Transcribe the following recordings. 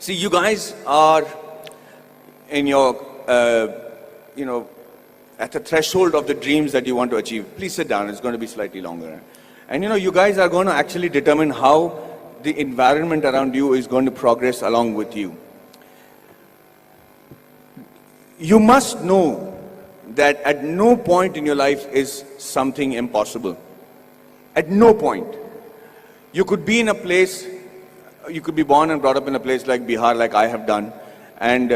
See, you guys are in your, at the threshold of the dreams that you want to achieve. Please sit down, it's going to be slightly longer. And you guys are going to actually determine how the environment around you is going to progress along with you. You must know that at no point in your life is something impossible. At no point. You could be in a place, you could be born and brought up in a place like Bihar, like I have done, and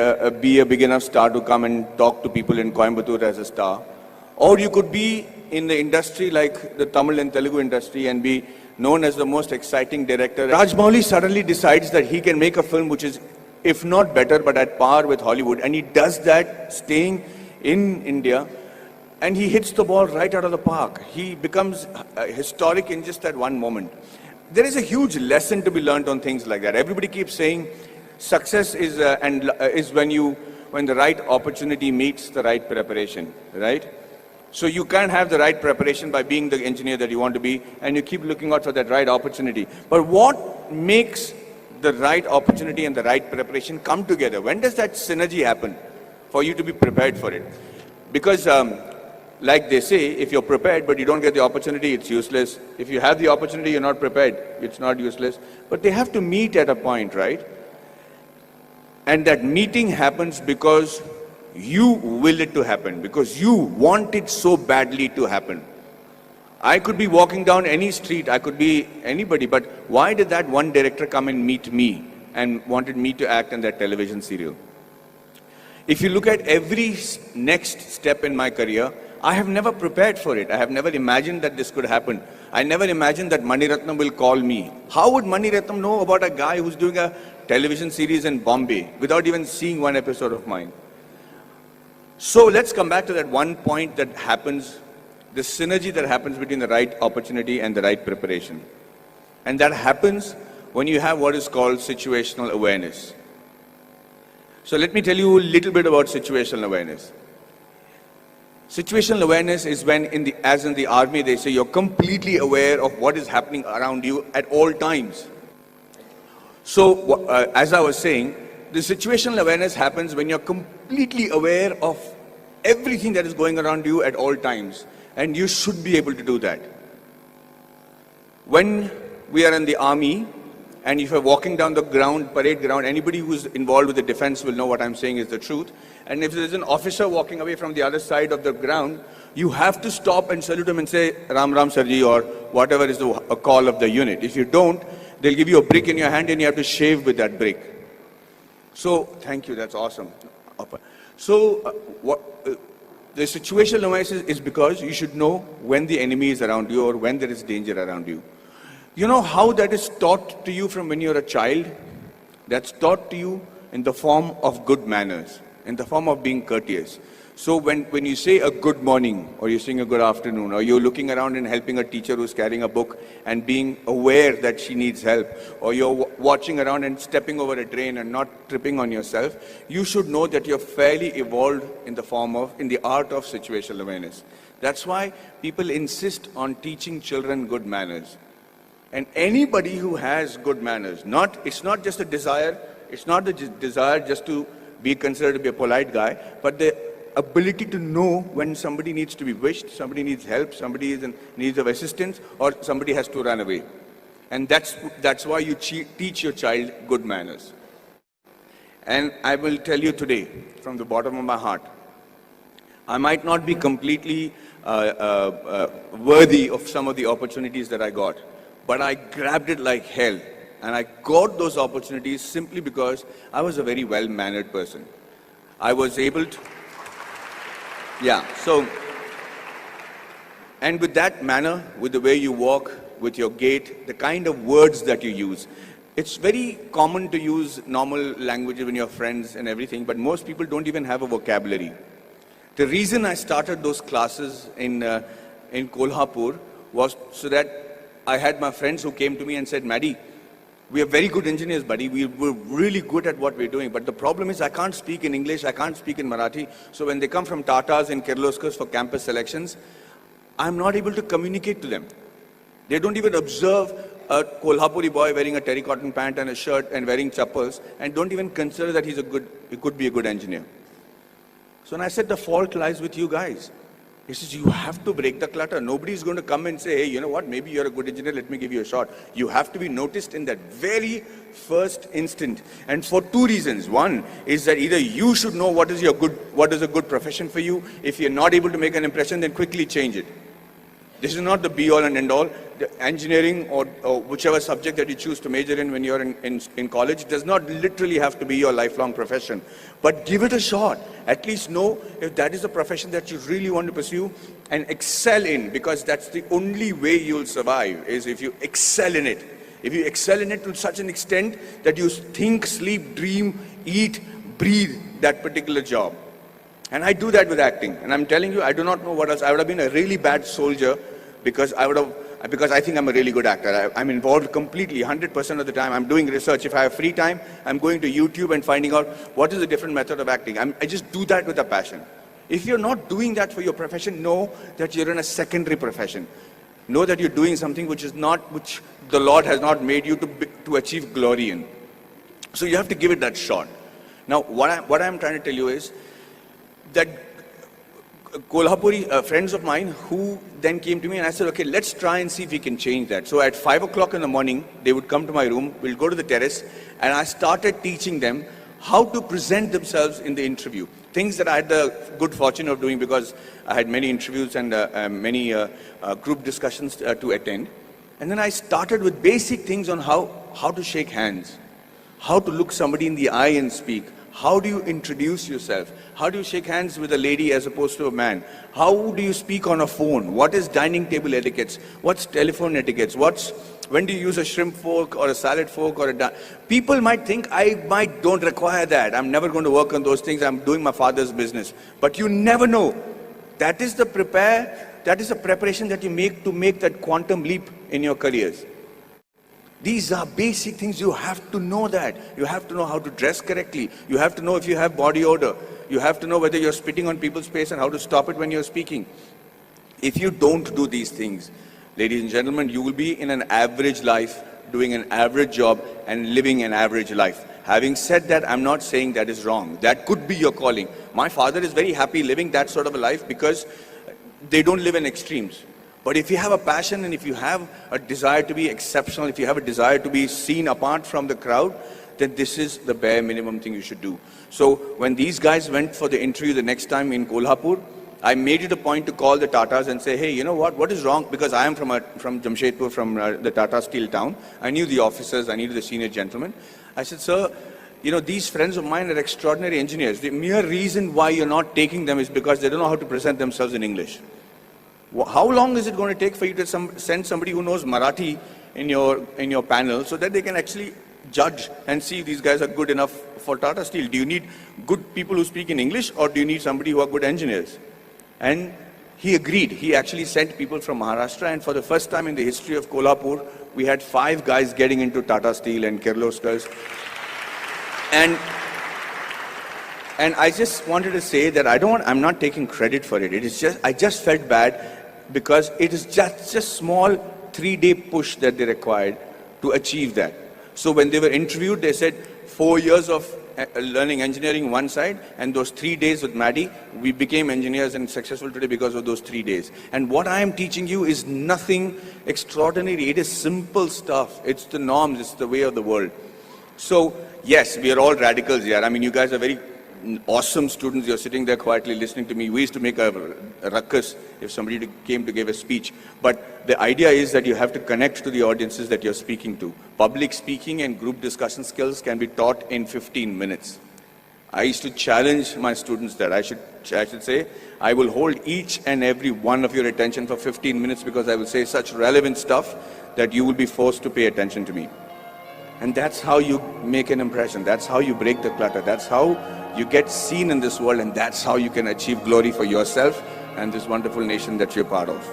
be a big enough star to come and talk to people in Coimbatore as a star. Or you could be in the industry like the Tamil and Telugu industry and be known as the most exciting director. Rajamouli suddenly decides that he can make a film which is, if not better, but at par with Hollywood. And he does that staying in India, and he hits the ball right out of the park. He becomes historic in just that one moment. There is a huge lesson to be learned on things like that. Everybody keeps saying success is when the right opportunity meets the right preparation, right? So you can't have the right preparation by being the engineer that you want to be, and you keep looking out for that right opportunity. But what makes the right opportunity and the right preparation come together? When does that synergy happen for you to be prepared for it? Because like they say, if you're prepared but you don't get the opportunity, it's useless. If you have the opportunity, you're not prepared, it's not useless. But they have to meet at a point, right? And that meeting happens because you will it to happen, because you want it so badly to happen. I could be walking down any street, I could be anybody, but why did that one director come and meet me and wanted me to act in that television serial? If you look at every next step in my career, I have never prepared for it. I have never imagined that this could happen. I never imagined that Mani Ratnam will call me. How would Mani Ratnam know about a guy who's doing a television series in Bombay without even seeing one episode of mine? So let's come back to that one point that happens, the synergy that happens between the right opportunity and the right preparation. And that happens when you have what is called situational awareness. So let me tell you a little bit about situational awareness. Situational awareness is when, as in the army, they say you're completely aware of what is happening around you at all times. So, as I was saying, the situational awareness happens when you're completely aware of everything that is going around you at all times. And you should be able to do that. When we are in the army, and if you're walking down the ground, parade ground, anybody who's involved with the defense will know what I'm saying is the truth. And if there's an officer walking away from the other side of the ground, you have to stop and salute him and say, Ram Ram Sarji, or whatever is the call of the unit. If you don't, they'll give you a brick in your hand and you have to shave with that brick. So, thank you, that's awesome. So, the situational awareness is because you should know when the enemy is around you or when there is danger around you. You know how that is taught to you from when you're a child? That's taught to you in the form of good manners, in the form of being courteous. So when you say a good morning, or you're saying a good afternoon, or you're looking around and helping a teacher who's carrying a book and being aware that she needs help, or you're watching around and stepping over a drain and not tripping on yourself, you should know that you're fairly evolved in the art of situational awareness. That's why people insist on teaching children good manners. And anybody who has good manners, it's not just a desire, it's not the desire just to be considered to be a polite guy, but the ability to know when somebody needs to be wished, somebody needs help, somebody is in need of assistance, or somebody has to run away. And that's why you teach your child good manners. And I will tell you today, from the bottom of my heart, I might not be completely worthy of some of the opportunities that I got, but I grabbed it like hell. And I got those opportunities simply because I was a very well-mannered person. I was able to, and with that manner, with the way you walk, with your gait, the kind of words that you use. It's very common to use normal language when you're friends and everything, but most people don't even have a vocabulary. The reason I started those classes in Kolhapur was so that I had my friends who came to me and said, Maddie, we are very good engineers, buddy. We're really good at what we're doing. But the problem is I can't speak in English, I can't speak in Marathi. So when they come from Tatas and Kirloskars for campus selections, I'm not able to communicate to them. They don't even observe a Kolhapuri boy wearing a terracotta pant and a shirt and wearing chappals and don't even consider that he could be a good engineer. So when I said the fault lies with you guys, he says, you have to break the clutter. Nobody is going to come and say, hey, you know what, maybe you're a good engineer, let me give you a shot. You have to be noticed in that very first instant. And for two reasons. One is that either you should know what is a good profession for you. If you're not able to make an impression, then quickly change it. This is not the be-all and end-all. The engineering or whichever subject that you choose to major in when you're in college does not literally have to be your lifelong profession. But give it a shot. At least know if that is a profession that you really want to pursue and excel in, because that's the only way you'll survive, is if you excel in it. If you excel in it to such an extent that you think, sleep, dream, eat, breathe that particular job. And I do that with acting. And I'm telling you, I do not know what else. I would have been a really bad soldier because I think I'm a really good actor. I'm involved completely, 100% of the time. I'm doing research. If I have free time, I'm going to YouTube and finding out what is a different method of acting. I just do that with a passion. If you're not doing that for your profession, know that you're in a secondary profession. Know that you're doing something which the Lord has not made you to achieve glory in. So you have to give it that shot. Now, what I'm trying to tell you is that Kolhapuri friends of mine who then came to me and I said, okay, let's try and see if we can change that. So at 5 o'clock in the morning, they would come to my room, we'll go to the terrace, and I started teaching them how to present themselves in the interview. Things that I had the good fortune of doing because I had many interviews and many group discussions to attend. And then I started with basic things on how to shake hands, how to look somebody in the eye and speak. How do you introduce yourself? How do you shake hands with a lady as opposed to a man? How do you speak on a phone? What is dining table etiquettes? What's telephone etiquettes? When do you use a shrimp fork or a salad fork or people might think I don't require that. I'm never going to work on those things. I'm doing my father's business. But you never know. That is the preparation that you make to make that quantum leap in your careers. These are basic things. You have to know that. You have to know how to dress correctly. You have to know if you have body odor. You have to know whether you're spitting on people's face and how to stop it when you're speaking. If you don't do these things, ladies and gentlemen, you will be in an average life, doing an average job and living an average life. Having said that, I'm not saying that is wrong. That could be your calling. My father is very happy living that sort of a life because they don't live in extremes. But if you have a passion and if you have a desire to be exceptional, if you have a desire to be seen apart from the crowd, then this is the bare minimum thing you should do. So when these guys went for the interview the next time in Kolhapur, I made it a point to call the Tatas and say, hey, you know what is wrong? Because I am from Jamshedpur, from the Tata Steel town. I knew the officers, I knew the senior gentlemen. I said, sir, you know, these friends of mine are extraordinary engineers. The mere reason why you're not taking them is because they don't know how to present themselves in English. How long is it going to take for you to send somebody who knows Marathi in your panel so that they can actually judge and see if these guys are good enough for Tata Steel? Do you need good people who speak in English or do you need somebody who are good engineers? And he agreed. He actually sent people from Maharashtra, and for the first time in the history of Kolhapur, we had 5 guys getting into Tata Steel and Kirloskars. And I just wanted to say that I'm not taking credit for it. I just felt bad because it is just a small 3-day push that they required to achieve that. So when they were interviewed, they said 4 years of learning engineering one side, and those 3 days with Maddie, we became engineers and successful today because of those 3 days. And what I am teaching you is nothing extraordinary. It is simple stuff. It's the norms. It's the way of the world. So yes, we are all radicals here. I mean, you guys are very awesome students. You're sitting there quietly listening to me. We used to make a ruckus if somebody came to give a speech. But the idea is that you have to connect to the audiences that you're speaking to. Public speaking and group discussion skills can be taught in 15 minutes. I used to challenge my students that I should say, I will hold each and every one of your attention for 15 minutes because I will say such relevant stuff that you will be forced to pay attention to me. And that's how you make an impression. That's how you break the clutter. That's how you get seen in this world, and that's how you can achieve glory for yourself and this wonderful nation that you're part of.